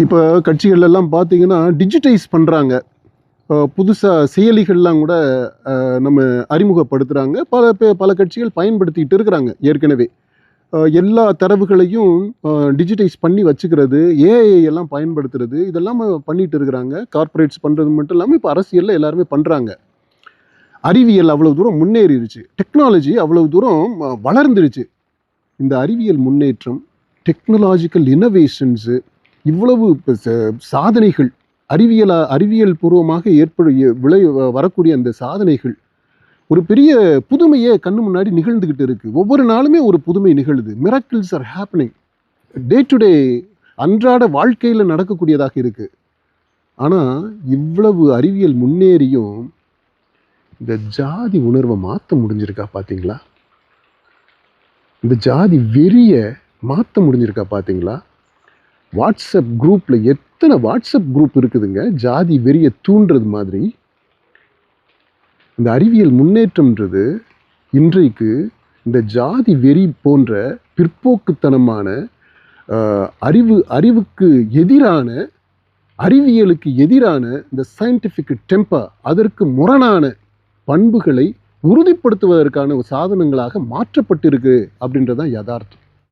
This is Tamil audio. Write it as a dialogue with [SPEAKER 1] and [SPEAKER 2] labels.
[SPEAKER 1] இப்போ கட்சிகள் எல்லாம் பார்த்தீங்கன்னா டிஜிட்டைஸ் பண்ணுறாங்க. புதுசாக செயலிகள்லாம் கூட நம்ம அறிமுகப்படுத்துகிறாங்க. பல கட்சிகள் பயன்படுத்திக்கிட்டு இருக்கிறாங்க ஏற்கனவே. எல்லா தரவுகளையும் டிஜிட்டைஸ் பண்ணி வச்சுக்கிறது, ஏஐ எல்லாம் பயன்படுத்துறது, இதெல்லாம் பண்ணிட்டு இருக்கிறாங்க. கார்ப்பரேட்ஸ் பண்ணுறது மட்டும் இல்லாமல் இப்போ அரசியலில் எல்லாருமே பண்ணுறாங்க. அறிவியல் அவ்வளவு தூரம் முன்னேறிடுச்சு, டெக்னாலஜி அவ்வளவு தூரம் வளர்ந்துருச்சு. இந்த அறிவியல் முன்னேற்றம், டெக்னாலஜிக்கல் இன்னோவேஷன்ஸு, இவ்வளவு சாதனைகள், அறிவியல் பூர்வமாக வரக்கூடிய அந்த சாதனைகள் ஒரு பெரிய புதுமையே கண்ணு முன்னாடி நிகழ்ந்துகிட்டு இருக்கு. ஒவ்வொரு நாளுமே ஒரு புதுமை நிகழுது. Miracles are happening day to day. அன்றாட வாழ்க்கையில் நடக்கக்கூடியதாக இருக்கு. ஆனால் இவ்வளவு அறிவியல் முன்னேறியும் இந்த ஜாதி உணர்வை மாற்ற முடிஞ்சிருக்கா பார்த்தீங்களா? இந்த ஜாதி வெறிய மாற்ற முடிஞ்சிருக்கா பார்த்தீங்களா? வாட்ஸ்அப் குரூப்பில் எத்தனை வாட்ஸ்அப் குரூப் இருக்குதுங்க ஜாதி வெறியை தூண்டுறது மாதிரி. இந்த அறிவியல் முன்னேற்றம்ன்றது இன்றைக்கு இந்த ஜாதி வெறி போன்ற பிற்போக்குத்தனமான அறிவுக்கு எதிரான, அறிவியலுக்கு எதிரான இந்த சயின்டிஃபிக் டெம்பர், அதற்கு முரணான பண்புகளை உறுதிப்படுத்துவதற்கான சாதனங்களாக மாற்றப்பட்டிருக்கு அப்படின்றதான் யதார்த்தம்.